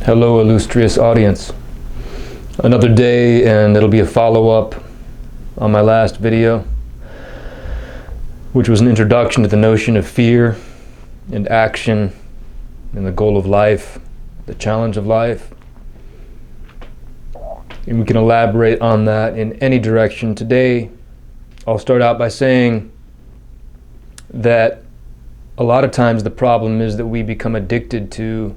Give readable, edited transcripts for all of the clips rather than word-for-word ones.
Hello, illustrious audience. Another day, and it'll be a follow-up on my last video, which was an introduction to the notion of fear and action and the goal of life, the challenge of life. And we can elaborate on that in any direction. Today, I'll start out by saying that a lot of times the problem is that we become addicted to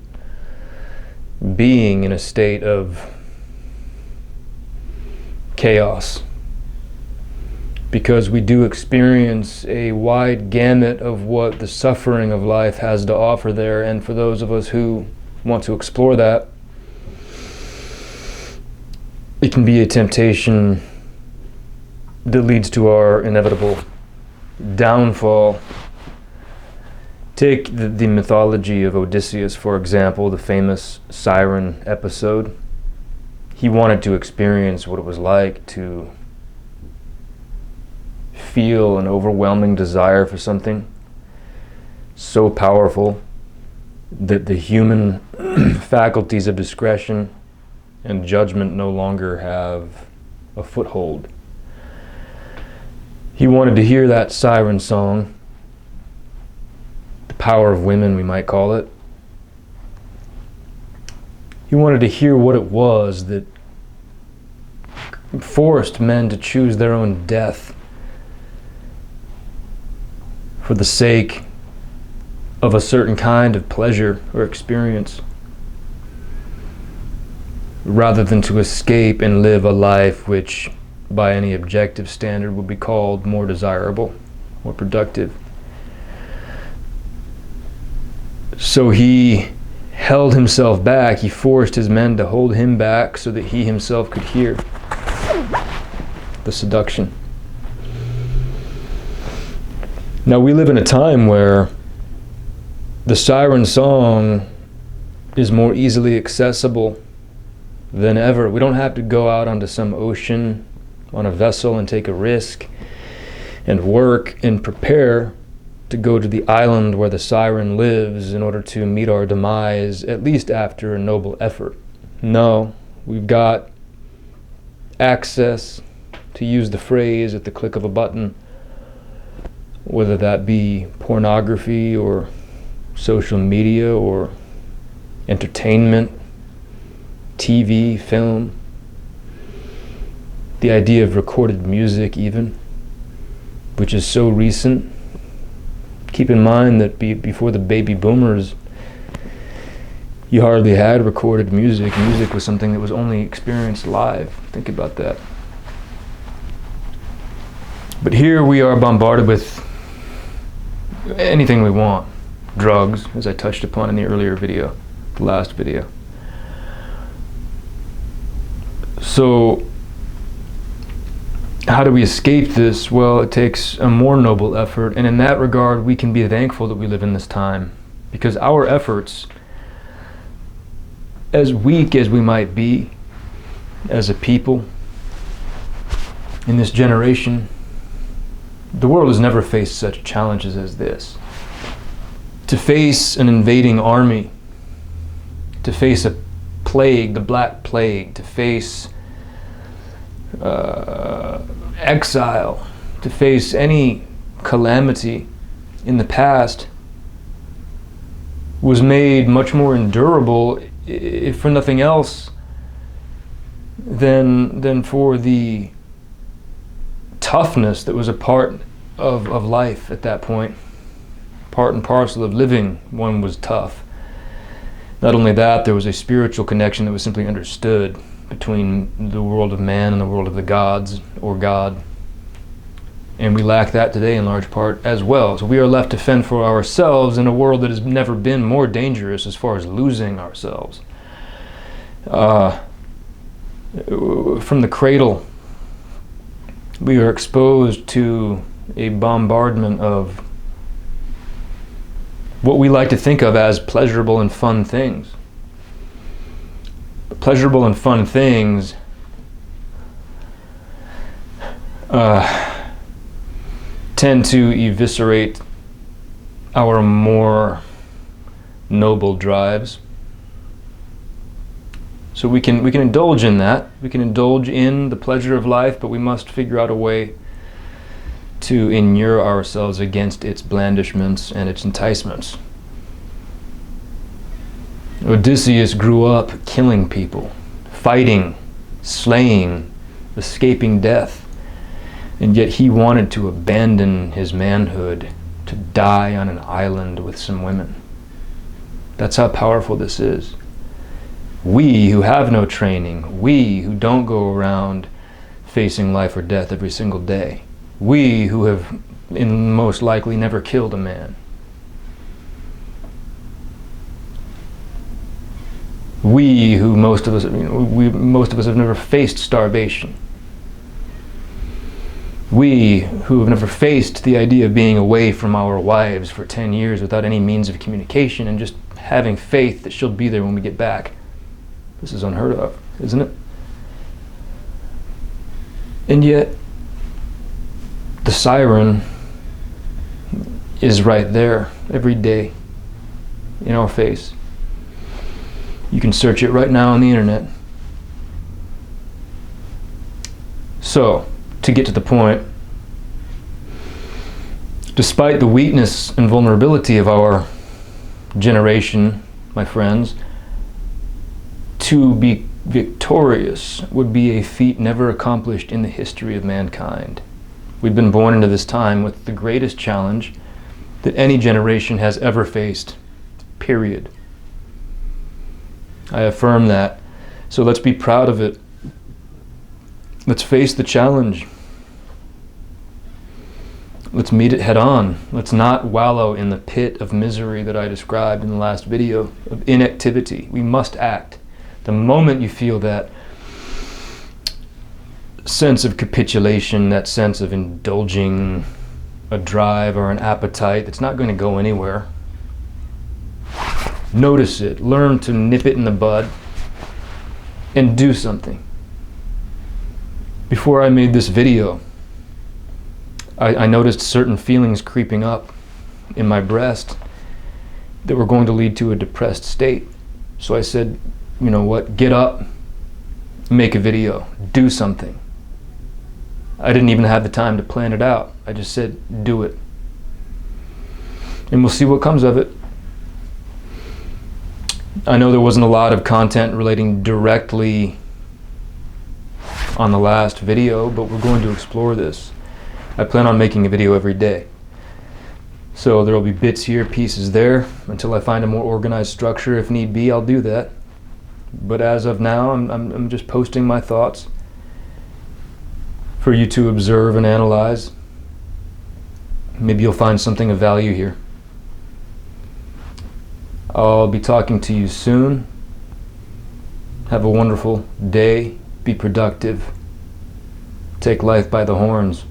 being in a state of chaos, because we do experience a wide gamut of what the suffering of life has to offer there. And for those of us who want to explore that, it can be a temptation that leads to our inevitable downfall. Take the mythology of Odysseus, for example, the famous siren episode. He wanted to experience what it was like to feel an overwhelming desire for something so powerful that the human faculties of discretion and judgment no longer have a foothold. He wanted to hear that siren song, the power of women, we might call it. He wanted to hear what it was that forced men to choose their own death for the sake of a certain kind of pleasure or experience, rather than to escape and live a life which, by any objective standard, would be called more desirable, more productive. So he held himself back. He forced his men to hold him back so that he himself could hear the seduction. Now, we live in a time where the siren song is more easily accessible than ever. We don't have to go out onto some ocean on a vessel and take a risk and work and prepare to go to the island where the siren lives in order to meet our demise, at least after a noble effort. No, we've got access, to use the phrase, at the click of a button, whether that be pornography or social media or entertainment, TV, film, the idea of recorded music even, which is so recent. Keep in mind that before the baby boomers, you hardly had recorded music. Music was something that was only experienced live. Think about that. But here we are bombarded with anything we want. Drugs, as I touched upon in the earlier video, the last video. So, how do we escape this? Well, it takes a more noble effort, and in that regard, we can be thankful that we live in this time, because our efforts, as weak as we might be as a people in this generation, the world has never faced such challenges as this. To face an invading army, to face a plague, the Black Plague, to face exile, to face any calamity in the past was made much more endurable, if for nothing else, than for the toughness that was a part of life at that point. Part and parcel of living, one was tough. Not only that, there was a spiritual connection that was simply understood between the world of man and the world of the gods, or God. And we lack that today in large part as well. So we are left to fend for ourselves in a world that has never been more dangerous as far as losing ourselves. From the cradle, we are exposed to a bombardment of what we like to think of as pleasurable and fun things. But pleasurable and fun things tend to eviscerate our more noble drives. So we can indulge in that. We can indulge in the pleasure of life, but we must figure out a way to inure ourselves against its blandishments and its enticements. Odysseus grew up killing people, fighting, slaying, escaping death, and yet he wanted to abandon his manhood to die on an island with some women. That's how powerful this is. We who have no training, we who don't go around facing life or death every single day, we who have most likely never killed a man, we who most of us have never faced starvation, we who have never faced the idea of being away from our wives for 10 years without any means of communication and just having faith that she'll be there when we get back. This is unheard of, isn't it? And yet, the siren is right there every day in our face. You can search it right now on the internet. So, to get to the point, despite the weakness and vulnerability of our generation, my friends, to be victorious would be a feat never accomplished in the history of mankind. We've been born into this time with the greatest challenge that any generation has ever faced, period. I affirm that. So let's be proud of it. Let's face the challenge. Let's meet it head on. Let's not wallow in the pit of misery that I described in the last video, of inactivity. We must act. The moment you feel that sense of capitulation, that sense of indulging a drive or an appetite that's not going to go anywhere, notice it, learn to nip it in the bud, and do something. Before I made this video, I noticed certain feelings creeping up in my breast that were going to lead to a depressed state. So I said, you know what, get up, make a video, do something. I didn't even have the time to plan it out. I just said, do it. And we'll see what comes of it. I know there wasn't a lot of content relating directly on the last video, but we're going to explore this. I plan on making a video every day. So there will be bits here, pieces there. Until I find a more organized structure, if need be, I'll do that. But as of now, I'm just posting my thoughts for you to observe and analyze. Maybe you'll find something of value here. I'll be talking to you soon. Have a wonderful day. Be productive. Take life by the horns.